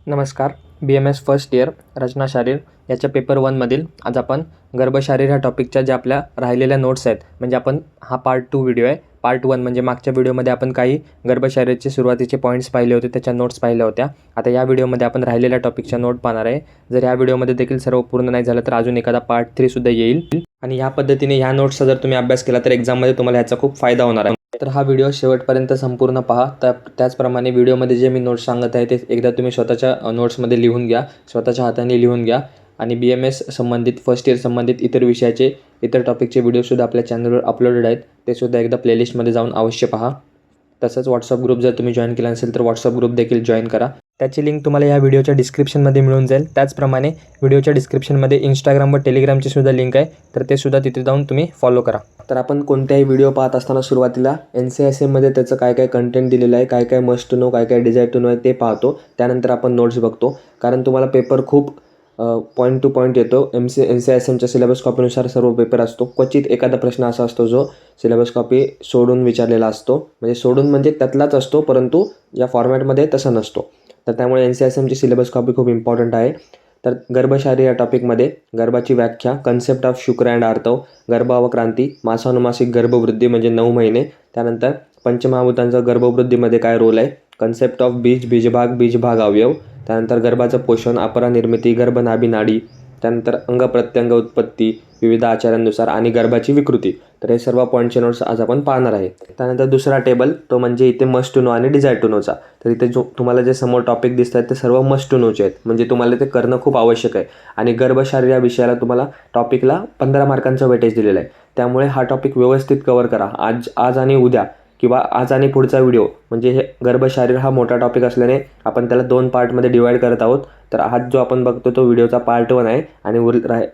नमस्कार. BMS first year रचना शारीर याच्या paper 1मधील आज आपण गर्भशारीर ह्या टॉपिकच्या ज्या आपल्या राहिलेल्या नोट्स आहेत, म्हणजे आपण हा पार्ट 2 व्हिडिओ आहे. पार्ट 1 म्हणजे मागच्या व्हिडिओमध्ये आपण काही गर्भशारीरचे सुरुवातीचे पॉईंट्स पाहिले होते, त्याच्या नोट्स पाहिल्या होत्या. आता या व्हिडिओमध्ये आपण राहिलेल्या टॉपिकच्या नोट पाहणार आहे. जर या व्हिडिओमध्ये देखील सर्व पूर्ण नाही झालं तर अजून एखादा पार्ट 3 सुद्धा येईल आणि ह्या पद्धतीने ह्या नोट्सचा जर तुम्ही अभ्यास केला तर एक्झाममध्ये तुम्हाला ह्याचा खूप फायदा होणार आहे. तर हा व्हिडिओ शेवटपर्यंत संपूर्ण पहा. त्याचप्रमाणे व्हिडिओमध्ये जे मी नोट्स सांगत आहे ते एकदा तुम्ही स्वतःच्या नोट्समध्ये लिहून घ्या, स्वतःच्या हाताने लिहून घ्या. आणि BMS संबंधित फर्स्ट इयर संबंधित इतर विषयाचे इतर टॉपिकचे व्हिडिओसुद्धा आपल्या चॅनलवर अपलोडेड आहेत, ते सुद्धा एकदा प्लेलिस्टमध्ये जाऊन अवश्य पहा. तसंच व्हॉट्सअप ग्रुप जर तुम्ही जॉईन केला नसेल तर व्हॉट्सअप ग्रुप देखील जॉईन करा, त्याची लिंक तुम्हाला या व्हिडिओच्या डिस्क्रिप्शनमध्ये मिळून जाईल. त्याचप्रमाणे व्हिडिओच्या डिस्क्रिप्शनमध्ये इंस्टाग्राम व टेलिग्रामची सुद्धा लिंक आहे, तर ते सुद्धा तिथे जाऊन तुम्ही फॉलो करा. तर आपण कोणत्याही व्हिडिओ पाहत असताना सुरुवातीला NCSMमध्ये त्याचं काय काय कंटेंट दिलेलं आहे, काय काय मस्ट टू नो, काय काय डिझायर टू नो आहे ते पाहतो. त्यानंतर आपण नोट्स बघतो, कारण तुम्हाला पेपर खूप पॉईंट टू पॉईंट येतो. NCSMच्या सिलेबस कॉपीनुसार सर्व पेपर असतो. क्वचित एखादा प्रश्न असा असतो जो सिलेबस कॉपी सोडून विचारलेला असतो, म्हणजे त्यातलाच असतो, परंतु या फॉर्मॅटमध्ये तसा नसतो. तर त्यामुळे NCSMची सिलेबस कॉपी खूप इम्पॉर्टंट आहे. तर गर्भशारीर या टॉपिकमध्ये गर्भाची व्याख्या, कन्सेप्ट ऑफ शुक्र अँड आर्थव, गर्भावक्रांती, मासानुमासिक गर्भवृद्धी म्हणजे 9 महिने, त्यानंतर पंचमहाभूतांचा गर्भवृद्धीमध्ये काय रोल आहे, कन्सेप्ट ऑफ बीजभाग अवयव, त्यानंतर गर्भाचं पोषण, अपरा निर्मिती, गर्भनाभी नाडी, त्यानंतर अंगप्रत्यंग उत्पत्ती विविध आचारांनुसार आणि गर्भाची विकृती. तर हे सर्व पॉईंटचे नोट्स आज आपण पाहणार आहे. त्यानंतर दुसरा टेबल तो म्हणजे इथे मस्ट टू नो आणि डिझायर टू नोचा. तर इथे तुम्हाला जे समोर टॉपिक दिसत आहेत ते सर्व मस्ट टू नोचे आहेत, म्हणजे तुम्हाला ते करणं खूप आवश्यक आहे. आणि गर्भशारीर या विषयाला तुम्हाला टॉपिकला 15 मार्कांचं वेटेज दिलेलं आहे. त्यामुळे हा टॉपिक व्यवस्थित कव्हर करा. आज आणि उद्या किंवा आज आणि पुढचा व्हिडिओ, म्हणजे हे गर्भशारीर हा मोठा टॉपिक असल्याने आपण त्याला 2 पार्टमध्ये डिवाईड करत आहोत. तर आज जो आपण बघतो तो व्हिडिओचा पार्ट 1 आहे आणि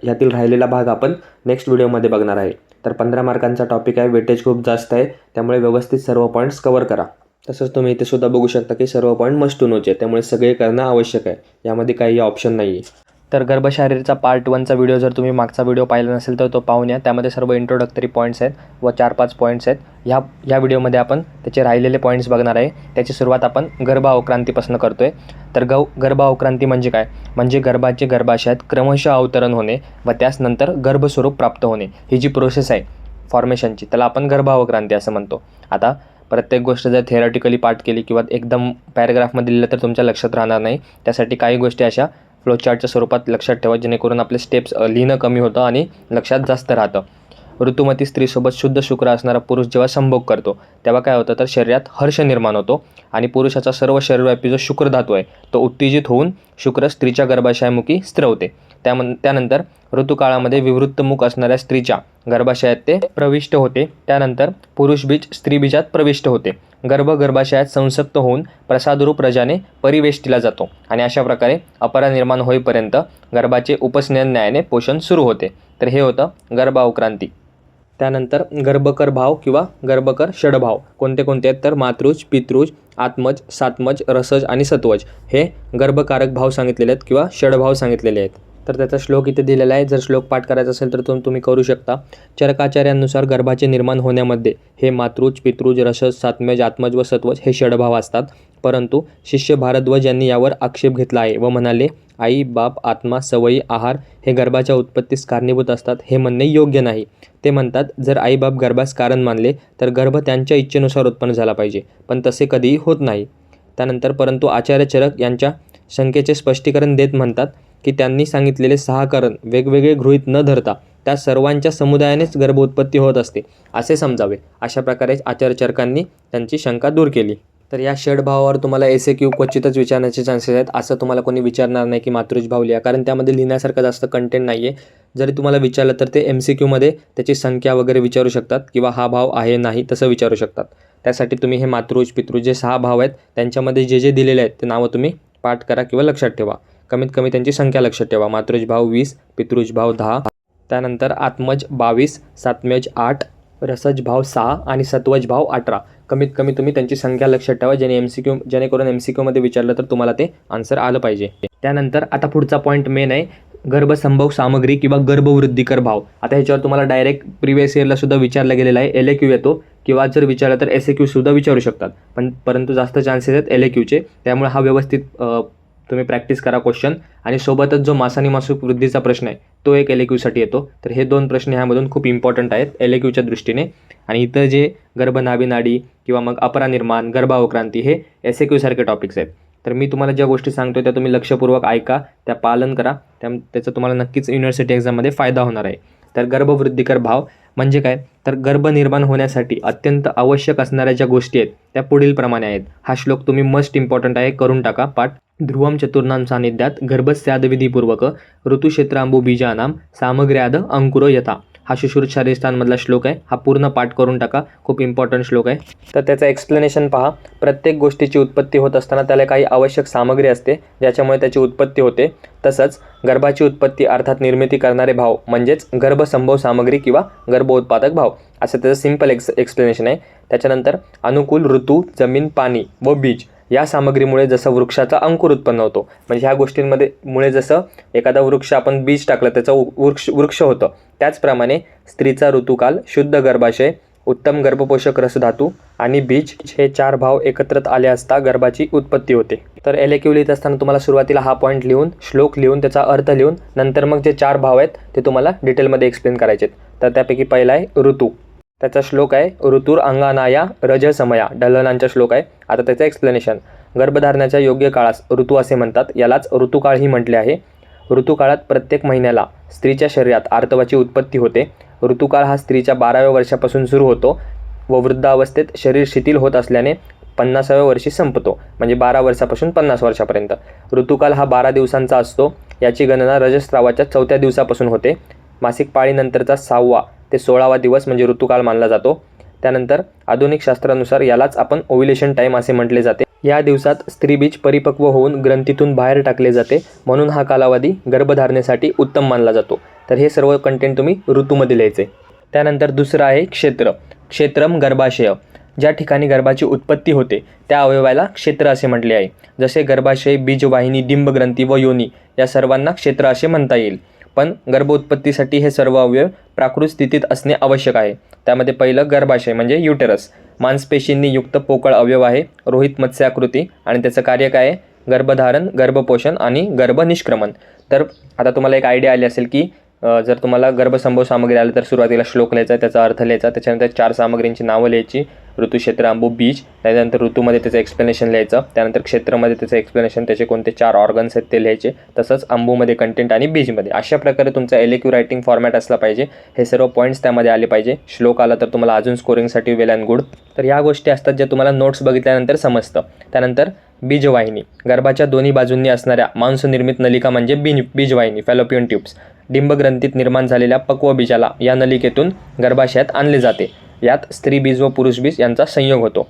ह्यातील राहिलेला भाग आपण नेक्स्ट व्हिडिओमध्ये बघणार आहे. तर 15 मार्कांचा टॉपिक आहे, वेटेज खूप जास्त आहे, त्यामुळे व्यवस्थित सर्व पॉईंट्स कव्हर करा. तसंच तुम्ही इथे सुद्धा बघू शकता की सर्व पॉईंट मस्ट टू नोचे आहेत, त्यामुळे सगळे करणं आवश्यक आहे, यामध्ये काही ऑप्शन नाही आहे. तर गर्भशारीरचा पार्ट 1चा व्हिडिओ जर तुम्ही मागचा व्हिडिओ पाहिला नसेल तर तो पाहून या. त्यामध्ये सर्व इंट्रोडक्टरी पॉईंट्स आहेत व 4-5 पॉईंट्स आहेत. ह्या व्हिडिओमध्ये आपण त्याचे राहिलेले पॉईंट्स बघणार आहे. त्याची सुरुवात आपण गर्भावक्रांतीपासून करतो आहे. तर गर्भावक्रांती म्हणजे काय, म्हणजे गर्भाचे गर्भाशयात क्रमशः अवतरण होणे व त्यास नंतर गर्भस्वरूप प्राप्त होणे, ही जी प्रोसेस आहे फॉर्मेशनची, त्याला आपण गर्भावक्रांती असं म्हणतो. आता प्रत्येक गोष्ट जर थेरॉटिकली पाठ केली किंवा एकदम पॅराग्राफमध्ये लिहिलं तर तुमच्या लक्षात राहणार नाही. त्यासाठी काही गोष्टी अशा फ्लोचार्टच्या स्वरूपात लक्षात ठेवा, जेणेकरून आपले स्टेप्स लिहिणं कमी होतं आणि लक्षात जास्त राहतं. ऋतुमती स्त्रीसोबत शुद्ध शुक्र असणारा पुरुष जेव्हा संभोग करतो तेव्हा काय होतं, तर शरीरात हर्ष निर्माण होतो आणि पुरुषाचा सर्व शरीरव्यापी जो शुक्र धातू आहे तो उत्तेजित होऊन शुक्र स्त्रीच्या गर्भाशयामुखी स्त्रवते. त्यानंतर ऋतुकाळामध्ये विवृत्तमुख असणाऱ्या स्त्रीच्या गर्भाशयात ते प्रविष्ट होते. त्यानंतर पुरुष बीज स्त्री बीजात प्रविष्ट होते. गर्भाशयात संसक्त होऊन प्रसादरूप रजाने परिवेष्टीला जातो आणि अशा प्रकारे अपरा निर्माण होईपर्यंत गर्भाचे उपस्नयनाने पोषण सुरू होते. तर हे होतं गर्भावक्रांती. त्यानंतर गर्भकर भाव किंवा गर्भकर षडभाव कोणते कोणते आहेत, तर मातृज, पितृज, आत्मज, सात्मज, रसज आणि सत्वज हे गर्भकारक भाव सांगितलेले आहेत किंवा षडभाव सांगितलेले आहेत. तर त्याचा श्लोक इथे दिलेला आहे. जर श्लोक पाठ करायचा असेल तर तुम्ही करू शकता. चरकाचार्यांनुसार गर्भाचे निर्माण होण्यामध्ये हे मातृज, पितृज, रसज, सात्मज, आत्मज व सत्वज हे षडभाव असतात. परंतु शिष्य भारद्वाज यांनी यावर आक्षेप घेतला आहे व म्हणाले, आई, बाप, आत्मा, सवयी, आहार हे गर्भाच्या उत्पत्तीस कारणीभूत असतात, हे म्हणणे योग्य नाही. ते म्हणतात, जर आई बाप गर्भास कारण मानले तर गर्भ त्यांच्या इच्छेनुसार उत्पन्न झाला पाहिजे, पण तसे कधीही होत नाही. त्यानंतर परंतु आचार्य चरक यांच्या शंकेचे स्पष्टीकरण देत म्हणतात की त्यांनी सांगितलेले 6 कारण वेगवेगळे गृहीत न धरता त्या सर्वांच्या समुदायानेच गर्भोत्पत्ती होत असते असे समजावे. अशा प्रकारे आचार्य चरकांनी त्यांची शंका दूर केली. तर या षडभावावर तुम्हाला SAQ क्वचितच विचारण्याचे चान्सेस आहेत. असं तुम्हाला कोणी विचारणार नाही की मातृज भाव लिहा, कारण त्यामध्ये लिहिण्यासारखं जास्त कंटेंट नाही आहे. जरी तुम्हाला विचारलं तर ते MCQमध्ये त्याची संख्या वगैरे विचारू शकतात किंवा हा भाव आहे नाही तसं विचारू शकतात. त्यासाठी तुम्ही हे मातृज, पितृज जे 6 भाव आहेत त्यांच्यामध्ये जे दिलेले आहेत ते नावं तुम्ही पाठ करा किंवा लक्षात ठेवा. कमीत कमी त्यांची संख्या लक्षात ठेवा. मातृज भाव 20, पितृज भाव 10, त्यानंतर आत्मज 22, सात्मज 8, रसज भाव 6 आणि सत्वज भाव 18. कमीत कमी तुम्ही त्यांची संख्या लक्षात ठेवा, जेणेकरून MCQमध्ये विचारलं तर तुम्हाला ते आन्सर आलं पाहिजे. त्यानंतर आता पुढचा पॉईंट मेन आहे, गर्भसंभोग सामग्री किंवा गर्भवृद्धिकर भाव. आता ह्याच्यावर तुम्हाला डायरेक्ट प्रिव्हियस इयरला सुद्धा विचारला गेलेला आहे, LAQ येतो किंवा जर विचारलं तर SAQ सुद्धा विचारू शकतात, परंतु जास्त चान्सेस आहेत LAQचे. त्यामुळे हा व्यवस्थित तुम्ही प्रॅक्टिस करा क्वेश्चन, आणि सोबतच जो मासानी मासूक वृद्धीचा प्रश्न आहे तो एक LAQसाठी येतो. तर हे 2 प्रश्न ह्यामधून खूप इम्पॉर्टंट आहेत LAQच्या दृष्टीने. आणि इतर जे गर्भनाभी नाडी किंवा मग अपरानिर्माण, गर्भावक्रांती हे SAQ सारखे टॉपिक्स आहेत. तर मी तुम्हाला ज्या गोष्टी सांगतो त्या तुम्ही लक्षपूर्वक ऐका, त्या पालन करा, त्याचा तुम्हाला नक्कीच युनिव्हर्सिटी एक्झाममध्ये फायदा होणार आहे. तर गर्भवृद्धिकर भाव म्हणजे काय, तर गर्भ निर्माण होण्यासाठी अत्यंत आवश्यक असणाऱ्या ज्या गोष्टी आहेत त्या पुढील प्रमाणे आहेत. हा श्लोक तुम्ही मस्ट इम्पॉर्टंट आहे, करून टाका पाठ. ध्रुवम चतुर्णाम सानिध्यात गर्भस्यादविधीपूर्वक ऋतुक्षेत्रांबू बीजानाम सामग्र्याद अंकुरो यथा. हा सुश्रुत शारीरस्थानमधला श्लोक आहे. हा पूर्ण पाठ करून टाका, खूप इम्पॉर्टंट श्लोक आहे. तर त्याचं एक्सप्लेनेशन पहा. प्रत्येक गोष्टीची उत्पत्ती होत असताना त्याला काही आवश्यक सामग्री असते ज्याच्यामुळे त्याची उत्पत्ती होते. तसंच गर्भाची उत्पत्ती अर्थात निर्मिती करणारे भाव म्हणजेच गर्भसंभव सामग्री किंवा गर्भोत्पादक भाव, असं त्याचं सिम्पल एक्सप्लेनेशन आहे. त्याच्यानंतर अनुकूल ऋतू, जमीन, पाणी व बीज या सामग्रीमुळे जसं वृक्षाचा अंकुर उत्पन्न होतो, म्हणजे ह्या गोष्टींमध्ये मुळे जसं एखादा वृक्ष आपण बीज टाकलं त्याचं वृक्ष होतं, त्याचप्रमाणे स्त्रीचा ऋतुकाल, शुद्ध गर्भाशय, उत्तम गर्भपोषक रसधातू आणि बीज हे 4 भाव एकत्रित आले असता गर्भाची उत्पत्ती होते. तर LAQ लिहित असताना तुम्हाला सुरुवातीला हा पॉईंट लिहून, श्लोक लिहून, त्याचा अर्थ लिहून, नंतर मग जे 4 भाव आहेत ते तुम्हाला डिटेलमध्ये एक्सप्लेन करायचे. तर त्यापैकी पहिला आहे ऋतू. त्याचा श्लोक आहे ऋतुर अंगानाया रज समया, ढलनांचा श्लोक आहे. आता त्याचं एक्सप्लेनेशन. गर्भधारणाच्या योग्य काळास ऋतू असे म्हणतात, यालाच ऋतुकाळही म्हटले आहे. ऋतुकाळात प्रत्येक महिन्याला स्त्रीच्या शरीरात आर्तवाची उत्पत्ती होते. ऋतुकाळ हा स्त्रीच्या 12व्या वर्षापासून सुरू होतो व वृद्धावस्थेत शरीर शिथिल होत असल्याने 50व्या वर्षी संपतो, म्हणजे 12 वर्षापासून 50 वर्षापर्यंत. ऋतुकाल हा 12 दिवसांचा असतो. याची गणना रजस्रावाच्या 4थ्या दिवसापासून होते. मासिक पाळीनंतरचा 6वा ते 16वा दिवस म्हणजे ऋतुकाळ मानला जातो. त्यानंतर आधुनिक शास्त्रानुसार यालाच आपण ओव्युलेशन टाईम असे म्हटले जाते. या दिवसात स्त्रीबीज परिपक्व होऊन ग्रंथीतून बाहेर टाकले जाते, म्हणून हा कालावधी गर्भधारणेसाठी उत्तम मानला जातो. तर हे सर्व कंटेंट तुम्ही ऋतूमध्ये लिहायचे. त्यानंतर दुसरं आहे क्षेत्र. क्षेत्रम गर्भाशय. ज्या ठिकाणी गर्भाची उत्पत्ती होते त्या अवयवाला क्षेत्र असे म्हटले आहे. जसे गर्भाशय, बीजवाहिनी, डिंबग्रंथी व योनी या सर्वांना क्षेत्र असे म्हणता येईल. पण गर्भोत्पत्तीसाठी हे सर्व अवयव प्राकृत स्थितीत असणे आवश्यक आहे. त्यामध्ये पहिलं गर्भाशय म्हणजे युटेरस. मांसपेशींनी युक्त पोकळ अवयव आहे, रोहित मत्स्याकृती, आणि त्याचं कार्य काय आहे, गर्भधारण, गर्भपोषण आणि गर्भनिष्क्रमण. तर आता तुम्हाला एक आयडिया आली असेल की जर तुम्हाला गर्भसंभव सामग्री आली तर सुरुवातीला श्लोक लिहायचा, त्याचा अर्थ लिहायचा, त्याच्यानंतर 4 सामग्रींची नावं लिहायची, ऋतू, क्षेत्र, अंबू, बीज. त्यानंतर ऋतूमध्ये त्याचं एक्सप्लेनेशन लिहायचं. त्यानंतर क्षेत्रामध्ये त्याचं एक्सप्लेनेशन, त्याचे कोणते 4 ऑर्गन्स आहेत ते लिहायचे. तसंच अंबूमध्ये कंटेंट आणि बीजमध्ये. अशा प्रकारे तुमचा LAQ रायटिंग फॉर्मॅट असला पाहिजे. हे सर्व पॉईंट्स त्यामध्ये आले पाहिजे. श्लोक आला तर तुम्हाला अजून स्कोरिंगसाठी वेल अँड गुड. तर ह्या गोष्टी असतात ज्या तुम्हाला नोट्स बघितल्यानंतर समजतं. त्यानंतर बीजवाहिनी. गर्भाच्या दोन्ही बाजूंनी असणाऱ्या मांसनिर्मित नलिका म्हणजे बीजवाहिनी, फॅलोपियन ट्यूब्स. डिंबग्रंथीत निर्माण झालेल्या पक्व बीजाला या नलिकेतून गर्भाशयात आणले जाते. यात स्त्री बीज व पुरुष बीज यांचा संयोग होतो.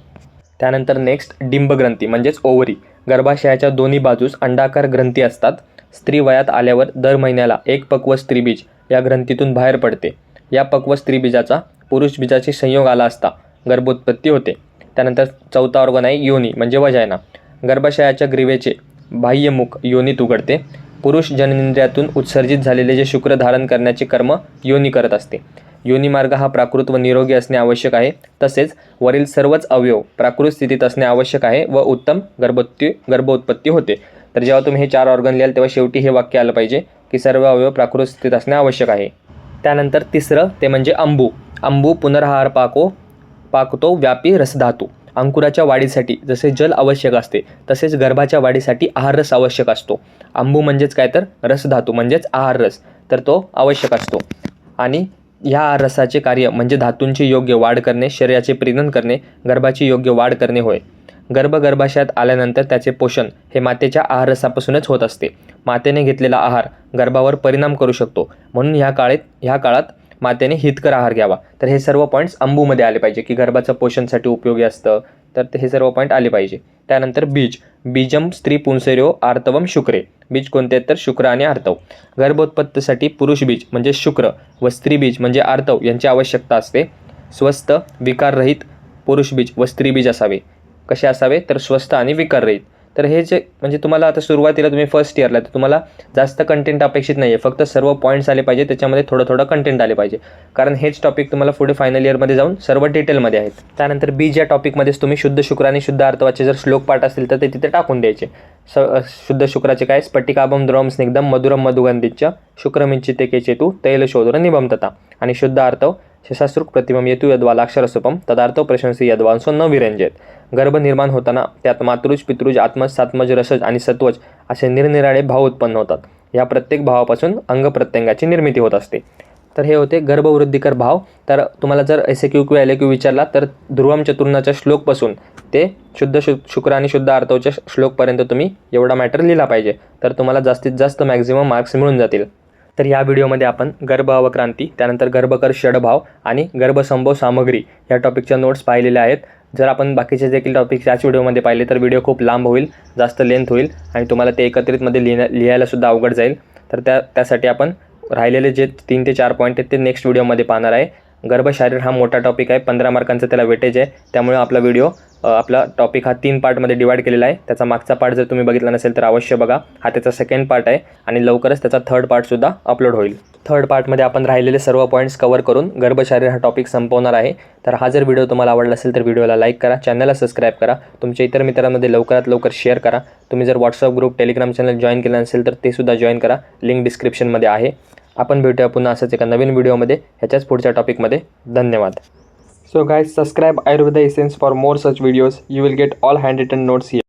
त्यानंतर नेक्स्ट डिंबग्रंथी म्हणजेच ओव्हरी. गर्भाशयाच्या दोन्ही बाजूस अंडाकार ग्रंथी असतात. स्त्री वयात आल्यावर दर महिन्याला एक पक्व स्त्रीबीज या ग्रंथीतून बाहेर पडते. या पक्व स्त्रीबीजाचा पुरुष बीजाशी संयोग आला असता गर्भोत्पत्ती होते. त्यानंतर 4था ऑर्गन आहे योनी म्हणजे वजायना. गर्भाशयाच्या ग्रीवेचे बाह्यमुख योनीत उघडते. पुरुष जननेंद्रियातून उत्सर्जित झालेले जे शुक्र धारण करण्याचे कर्म योनी करत असते. योनी मार्ग हा प्राकृत व निरोगी असणे आवश्यक आहे. तसेच वरील सर्वच अवयव प्राकृत स्थितीत असणे आवश्यक आहे व उत्तम गर्भोत्पत्ती होते. तर जेव्हा तुम्ही हे 4 ऑर्गन लिहाल तेव्हा शेवटी हे वाक्य आलं पाहिजे की सर्व अवयव प्राकृत स्थितीत असणे आवश्यक आहे. त्यानंतर तिसरं ते म्हणजे अंबू. अंबू पुनर्हार पाकतो व्यापी रसधातू. अंकुराच्या वाढीसाठी जसे जल आवश्यक असते तसेच गर्भाच्या वाढीसाठी आहाररस आवश्यक असतो. अंबू म्हणजेच काय तर रसधातू म्हणजेच आहाररस, तर तो आवश्यक असतो. आणि ह्या रसाचे कार्य म्हणजे धातूंची योग्य वाढ करणे, शरीराचे प्रीणन करणे, गर्भाची योग्य वाढ करणे होय. गर्भाशयात आल्यानंतर त्याचे पोषण हे मातेच्या आहाररसापासूनच होत असते. मातेने घेतलेला आहार गर्भावर परिणाम करू शकतो, म्हणून ह्या काळात मातेने हितकर आहार घ्यावा. तर हे सर्व पॉईंट्स अंबूमध्ये आले पाहिजे की गर्भाचं पोषणसाठी उपयोगी असतं, तर हे सर्व पॉईंट आले पाहिजे. त्यानंतर बीज. बीजम स्त्री पुंसर्यो आर्तवम शुक्रे. बीज कोणते आहेत तर शुक्र आणि आर्तव. गर्भोत्पत्तीसाठी पुरुष बीज म्हणजे शुक्र व स्त्री बीज म्हणजे आर्तव यांची आवश्यकता असते. स्वस्थ विकाररहित पुरुष बीज व स्त्री बीज असावे. कसे असावे तर स्वस्थ आणि विकाररहित. तर हे जे म्हणजे तुम्हाला आता सुरुवातीला तुम्ही फर्स्ट इयरला तर तुम्हाला जास्त कंटेंट अपेक्षित नाही आहे, फक्त सर्व पॉईंट्स आले पाहिजे, त्याच्यामध्ये थोडं कंटेंट आले पाहिजे, कारण हेच टॉपिक तुम्हाला पुढे फायनल इयरमध्ये जाऊन सर्व डिटेलमध्ये आहेत. त्यानंतर बी ज्या टॉपिकमध्येच तुम्ही शुद्ध शुक्र आणि शुद्ध अर्थवाचे जर श्लोक पाठ असतील तर ते तिथे टाकून द्यायचे. शुद्ध शुक्राचे काय, स्फटिकाभम द्रवम स्निग्धम मधुरम मधुगंधिच्च शुक्रमिंचिते केचेतु तैलशोधुर निभम तथा. आणि शुद्ध अर्थव शशास्रुक प्रतिमम येतु यद्वालाक्षरसुपम तदार्थव प्रशंसी यद्वांसो न विरंजेत. गर्भ निर्माण होताना त्यात मातृज पितृज आत्मज सात्मज रसज आणि सत्वज असे निरनिराळे भाव उत्पन्न होतात. या प्रत्येक भावापासून अंग प्रत्यंगाची निर्मिती होत असते. तर हे होते गर्भवृद्धिकर भाव. तर तुम्हाला जर SAQ किंवा LAQ विचारला तर ध्रुवम चतुर्णाच्या श्लोकपासून ते शुद्ध शुक्र आणि शुद्ध अर्थवच्या श्लोकपर्यंत तुम्ही एवढा मॅटर लिहिला पाहिजे, तर तुम्हाला जास्तीत जास्त मॅक्झिमम मार्क्स मिळून जातील. तर या व्हिडिओमध्ये आपण गर्भ अवक्रांती, त्यानंतर गर्भकर षडभाव आणि गर्भसंभव सामग्री या टॉपिकच्या नोट्स पाहिलेल्या आहेत. जर आपण बाकीचे देखील टॉपिक्स याच व्हिडिओमध्ये पाहिले तर व्हिडिओ खूप लांब होईल, जास्त लेंथ होईल आणि तुम्हाला ते एकत्रितमध्ये लिहायलासुद्धा अवघड जाईल. तर त्यासाठी आपण राहिलेले जे 3 ते 4 पॉईंट आहेत ते नेक्स्ट व्हिडिओमध्ये पाहणार आहे. गर्भशारीर हा मोठा टॉपिक आहे, 15 मार्कांचा त्याला वेटेज आहे, त्यामुळे आपला टॉपिक हा 3 पार्टमध्ये डिवाइड केलेला आहे. त्याचा मागचा पार्ट जर तुम्ही बघितला नसेल तर अवश्य बघा, हा त्याचा सेकंड पार्ट आहे आणि लवकरच त्याचा थर्ड पार्टसुद्धा अपलोड होईल. थर्ड पार्टमध्ये आपण राहिलेले सर्व पॉईंट्स कव्हर करून गर्भशारीर हा टॉपिक संपवणार आहे. तर हा जर व्हिडिओ तुम्हाला आवडला असेल तर व्हिडिओला लाईक करा, चॅनलला सबस्क्राईब करा, तुमच्या इतर मित्रांमध्ये लवकरात लवकर शेअर करा. तुम्ही जर WhatsApp group, Telegram channel join केलं नसेल तर ते सुद्धा जॉईन करा, लिंक डिस्क्रिप्शनमध्ये आहे. आपण भेटूया पुन्हा असंच एका नवीन व्हिडिओमध्ये ह्याच्याच पुढच्या टॉपिकमध्ये. धन्यवाद. So guys, subscribe Ayurveda Essence for more such videos. You will get all handwritten notes here.